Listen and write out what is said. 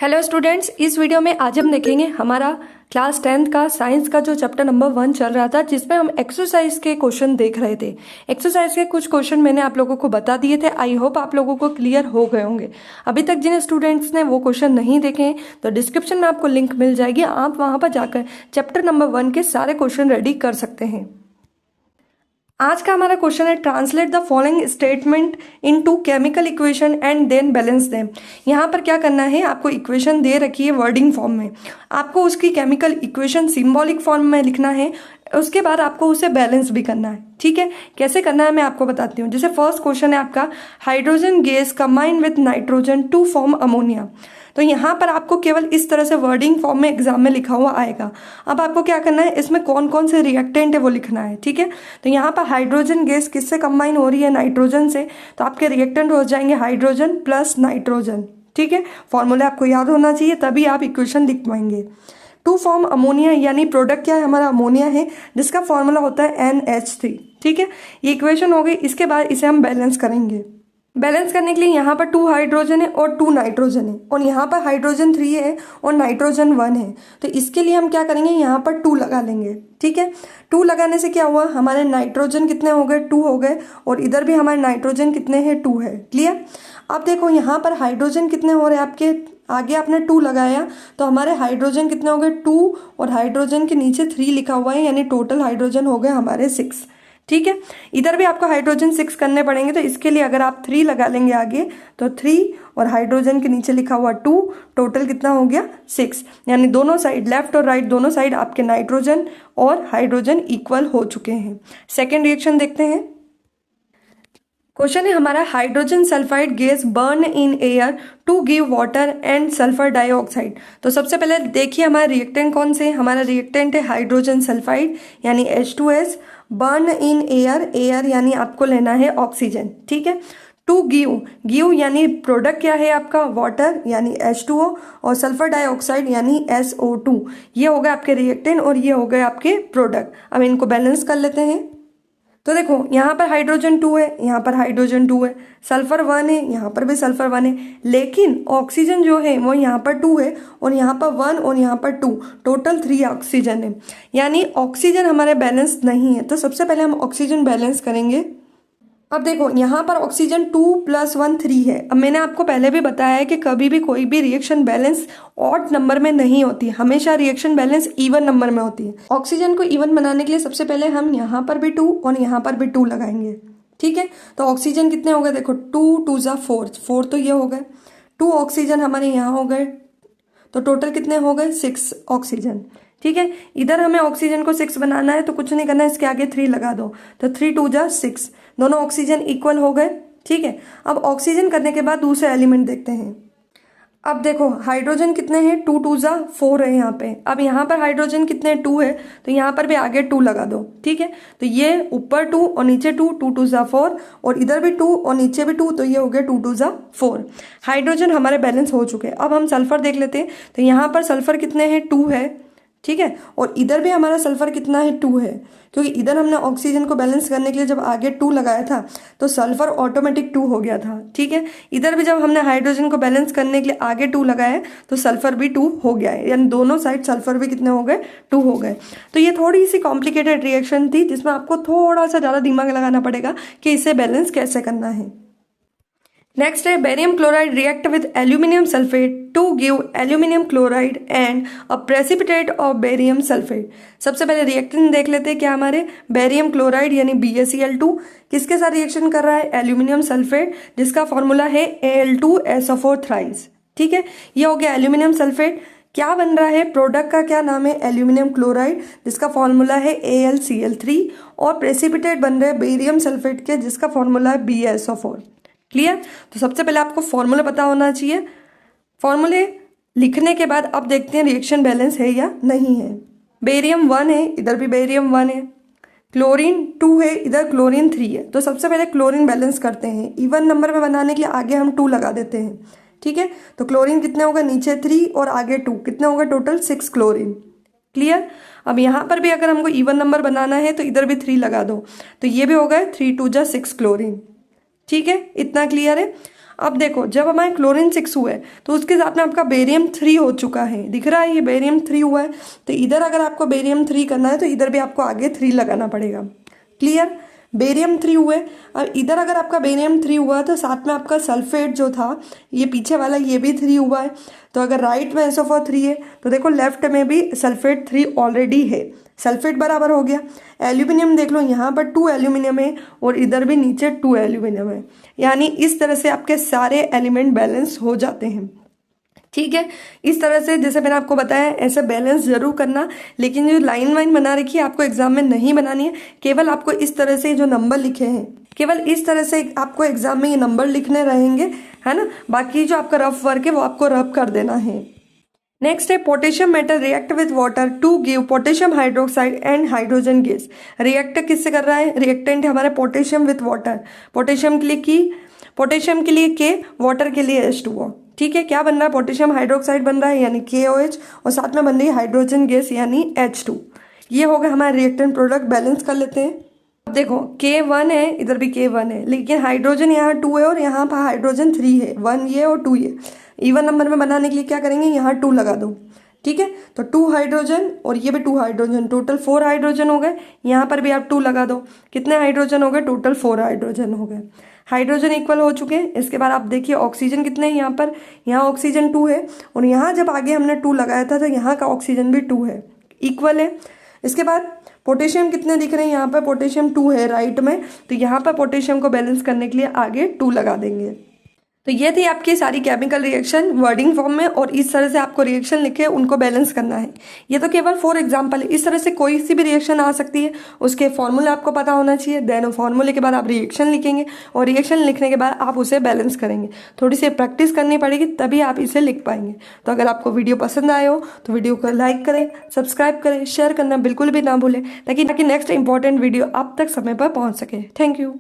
Hello students, इस video में आज हम देखेंगे हमारा क्लास 10th का साइंस का जो चैप्टर नंबर 1 चल रहा था, जिसमें हम एक्सरसाइज के क्वेश्चन देख रहे थे। एक्सरसाइज के कुछ क्वेश्चन मैंने आप लोगों को बता दिए थे। आई होप आप लोगों को क्लियर हो गए होंगे। अभी तक जिन स्टूडेंट्स ने वो क्वेश्चन नहीं देखे हैं तो डिस्क्रिप्शन में आपको लिंक मिल जाएगी, आप वहां पर जाकर चैप्टर नंबर 1 के सारे क्वेश्चन रेडी कर सकते हैं। आज का हमारा क्वेश्चन है translate the following statement into chemical equation and then balance them. यहाँ पर क्या करना है, आपको इक्वेशन दे रखी है वर्डिंग फॉर्म में, आपको उसकी केमिकल इक्वेशन सिंबॉलिक फॉर्म में लिखना है। उसके बाद आपको उसे बैलेंस भी करना है। ठीक है, कैसे करना है मैं आपको बताती हूँ। जैसे फर्स्ट क्वेश्चन है आपका, hydrogen gas combine with nitrogen to form ammonia. तो यहाँ पर आपको केवल इस तरह से वर्डिंग फॉर्म में एग्जाम में लिखा हुआ आएगा। अब आपको क्या करना है, इसमें कौन कौन से रिएक्टेंट है वो लिखना है। ठीक है, तो यहाँ पर हाइड्रोजन गैस किससे कंबाइन हो रही है, नाइट्रोजन से, तो आपके रिएक्टेंट हो जाएंगे हाइड्रोजन प्लस नाइट्रोजन। ठीक है, फॉर्मूला आपको याद होना चाहिए, तभी आप इक्वेशन लिख पाएंगे। टू फॉर्म अमोनिया, यानी प्रोडक्ट क्या है, हमारा अमोनिया है, जिसका फॉर्मूला होता है NH3। ठीक है, ये इक्वेशन हो गई। इसके बाद इसे हम बैलेंस करेंगे। बैलेंस करने के लिए यहाँ पर 2 हाइड्रोजन है और 2 नाइट्रोजन है, और यहाँ पर हाइड्रोजन 3 है और नाइट्रोजन 1 है। तो इसके लिए हम क्या करेंगे, यहाँ पर 2 लगा लेंगे। ठीक है, 2 लगाने से क्या हुआ, हमारे नाइट्रोजन कितने हो गए, 2 हो गए, और इधर भी हमारे नाइट्रोजन कितने हैं, 2 है। क्लियर। अब देखो यहाँ पर हाइड्रोजन कितने हो रहे हैं आपके, आगे आपने 2 लगाया तो हमारे हाइड्रोजन कितने हो गए, 2, और हाइड्रोजन के नीचे 3 लिखा हुआ है, यानी टोटल हाइड्रोजन हो गए हमारे 6। ठीक है, इधर भी आपको हाइड्रोजन 6 करने पड़ेंगे, तो इसके लिए अगर आप 3 लगा लेंगे आगे तो 3, और हाइड्रोजन के नीचे लिखा हुआ 2, टोटल कितना हो गया 6। यानी दोनों साइड, लेफ्ट और राइट दोनों साइड आपके नाइट्रोजन और हाइड्रोजन इक्वल हो चुके हैं। सेकेंड रिएक्शन देखते हैं। क्वेश्चन है हमारा, hydrogen sulphide gas burn in air to give water and sulphur dioxide. तो सबसे पहले देखिए हमारा रिएक्टेंट कौन से, हमारा रिएक्टेंट है हाइड्रोजन सल्फाइड यानी H2S, burn in air, air यानी आपको लेना है ऑक्सीजन। ठीक है, टू गिव यानी प्रोडक्ट क्या है आपका, वाटर यानी H2O, और सल्फर डाइऑक्साइड यानी SO2। ये हो गए आपके रिएक्टेंट और ये हो गए आपके प्रोडक्ट। अब इनको बैलेंस कर लेते हैं। तो देखो यहाँ पर हाइड्रोजन 2 है, यहाँ पर हाइड्रोजन 2 है, सल्फर 1 है, यहाँ पर भी सल्फर 1 है, लेकिन ऑक्सीजन जो है वो यहाँ पर 2 है, और यहाँ पर 1 और यहाँ पर 2, टोटल 3 ऑक्सीजन है। यानी ऑक्सीजन हमारे बैलेंस नहीं है। तो सबसे पहले हम ऑक्सीजन बैलेंस करेंगे। अब देखो यहाँ पर ऑक्सीजन 2 + 1 3 है। अब मैंने आपको पहले भी बताया है कि कभी भी कोई भी रिएक्शन बैलेंस ऑड नंबर में नहीं होती, हमेशा रिएक्शन बैलेंस इवन नंबर में होती है। ऑक्सीजन को इवन बनाने के लिए सबसे पहले हम यहाँ पर भी 2 और यहाँ पर भी 2 लगाएंगे। ठीक है, तो ऑक्सीजन कितने हो गए, देखो 2 2 = 4, 4 तो ये हो गए, 2 ऑक्सीजन हमारे यहाँ हो गए, तो टोटल कितने हो गए 6 ऑक्सीजन। ठीक है, इधर हमें ऑक्सीजन को 6 बनाना है, तो कुछ नहीं करना है, इसके आगे 3 लगा दो, तो 3 2 = 6, दोनों ऑक्सीजन इक्वल हो गए। ठीक है, अब ऑक्सीजन करने के बाद दूसरे एलिमेंट देखते हैं। अब देखो हाइड्रोजन कितने हैं, 2 2 = 4 है यहाँ पे। अब यहाँ पर हाइड्रोजन कितने 2 है, तो यहाँ पर भी आगे 2 लगा दो। ठीक है, तो ये ऊपर 2 और नीचे 2, 2 2 = 4, और इधर भी 2 और नीचे भी 2, तो ये हो गया 2 2 = 4। हाइड्रोजन हमारे बैलेंस हो चुके हैं। अब हम सल्फर देख लेते हैं। तो यहाँ पर सल्फर कितने हैं, 2 है। ठीक है, और इधर भी हमारा सल्फर कितना है, 2 है, क्योंकि इधर हमने ऑक्सीजन को बैलेंस करने के लिए जब आगे 2 लगाया था तो सल्फर ऑटोमेटिक 2 हो गया था। ठीक है, इधर भी जब हमने हाइड्रोजन को बैलेंस करने के लिए आगे 2 लगाया तो सल्फर भी 2 हो गया है, यानी दोनों साइड सल्फर भी कितने हो गए, 2 हो गए। तो ये थोड़ी सी कॉम्प्लिकेटेड रिएक्शन थी, जिसमें आपको थोड़ा सा ज़्यादा दिमाग लगाना पड़ेगा कि इसे बैलेंस कैसे करना है। नेक्स्ट है, barium chloride react with aluminium sulphate to give aluminium chloride and a precipitate of barium sulphate. सबसे पहले रिएक्टेंट देख लेते हैं क्या हमारे, बेरियम क्लोराइड यानी BaCl2 किसके साथ रिएक्शन कर रहा है, एल्यूमिनियम सल्फेट, जिसका फॉर्मूला है Al2SO4 थ्राइस। ठीक है, ये हो गया एल्यूमिनियम सल्फेट। क्या बन रहा है, प्रोडक्ट का क्या नाम है, एल्यूमिनियम क्लोराइड, जिसका फॉर्मूला है AlCl3, और प्रेसिपिटेट बन रहे हैं बेरियम सल्फेट के, जिसका फॉर्मूला है BaSO4। क्लियर। तो सबसे पहले आपको फॉर्मूला पता होना चाहिए। फॉर्मूले लिखने के बाद अब देखते हैं रिएक्शन बैलेंस है या नहीं है। बेरियम 1 है, इधर भी बेरियम 1 है, क्लोरीन 2 है, इधर क्लोरीन 3 है। तो सबसे पहले क्लोरीन बैलेंस करते हैं। इवन नंबर में बनाने के लिए आगे हम 2 लगा देते हैं। ठीक है, तो क्लोरीन कितने होगा, नीचे 3 और आगे 2, कितने होगा टोटल 6 क्लोरीन। क्लियर। अब यहाँ पर भी अगर हमको इवन नंबर बनाना है तो इधर भी 3 लगा दो, तो ये भी हो गया 3 2 = 6 क्लोरीन। ठीक है, इतना क्लियर है। अब देखो जब हमारे क्लोरीन 6 हुआ है तो उसके साथ में आपका बेरियम 3 हो चुका है, दिख रहा है ये बेरियम 3 हुआ है। तो इधर अगर आपको बेरियम 3 करना है तो इधर भी आपको आगे 3 लगाना पड़ेगा। क्लियर, बेरियम 3 हुए। और इधर अगर आपका बेरियम 3 हुआ तो साथ में आपका सल्फेट जो था ये पीछे वाला ये भी 3 हुआ है। तो अगर राइट में SO4 3 है तो देखो लेफ्ट में भी सल्फेट 3 ऑलरेडी है, सल्फेट बराबर हो गया। एल्यूमिनियम देख लो यहाँ पर 2 एल्यूमिनियम है और इधर भी नीचे 2 एल्यूमिनियम है, यानी इस तरह से आपके सारे एलिमेंट बैलेंस हो जाते हैं। ठीक है, इस तरह से जैसे मैंने आपको बताया ऐसे बैलेंस जरूर करना, लेकिन जो लाइन वाइन बना रखी है आपको एग्जाम में नहीं बनानी है। केवल आपको इस तरह से जो नंबर लिखे हैं केवल इस तरह से आपको एग्जाम में ये नंबर लिखने रहेंगे, है ना। बाकी जो आपका रफ वर्क है वो आपको रफ कर देना है। नेक्स्ट है potassium metal react with water to give potassium hydroxide and hydrogen gas. React किससे कर रहा है, रिएक्टेंट है हमारे पोटेशियम विथ वाटर। पोटेशियम के लिए के, वाटर के लिए H2O। ठीक है, क्या बन रहा है, पोटेशियम हाइड्रोक्साइड बन रहा है यानी KOH और साथ में बन रही है हाइड्रोजन गैस यानी H2। ये हो गया हमारा रिएक्टेंट प्रोडक्ट। बैलेंस कर लेते हैं। अब देखो K1 है, इधर भी K1 है, लेकिन हाइड्रोजन यहाँ 2 है और यहाँ पर हाइड्रोजन 3 है, 1 ये और 2 ये। इवन नंबर में बनाने के लिए क्या करेंगे, यहाँ 2 लगा दो। ठीक है, तो 2 हाइड्रोजन और ये भी 2 हाइड्रोजन, टोटल 4 हाइड्रोजन हो गए। यहाँ पर भी आप 2 लगा दो, कितने हाइड्रोजन हो गए, टोटल 4 हाइड्रोजन हो गए। हाइड्रोजन इक्वल हो चुके हैं। इसके बाद आप देखिए ऑक्सीजन कितने हैं यहाँ पर, यहाँ ऑक्सीजन 2 है और यहाँ जब आगे हमने 2 लगाया था तो यहाँ का ऑक्सीजन भी 2 है, इक्वल है। इसके बाद पोटेशियम कितने दिख रहे हैं, यहाँ पर पोटेशियम 2 है राइट में, तो यहाँ पर पोटेशियम को बैलेंस करने के लिए आगे 2 लगा देंगे। तो ये थी आपकी सारी केमिकल रिएक्शन वर्डिंग फॉर्म में, और इस तरह से आपको रिएक्शन लिखे उनको बैलेंस करना है। ये तो केवल फॉर एग्जांपल है, इस तरह से कोई सी भी रिएक्शन आ सकती है, उसके फॉर्मूला आपको पता होना चाहिए। देन फॉर्मूले के बाद आप रिएक्शन लिखेंगे और रिएक्शन लिखने के बाद आप उसे बैलेंस करेंगे। थोड़ी सी प्रैक्टिस करनी पड़ेगी तभी आप इसे लिख पाएंगे। तो अगर आपको वीडियो पसंद आए हो तो वीडियो को लाइक करें, सब्सक्राइब करें, शेयर करना बिल्कुल भी ना भूलें, ताकि नेक्स्ट इंपॉर्टेंट वीडियो आप तक समय पर पहुँच सके। Thank you.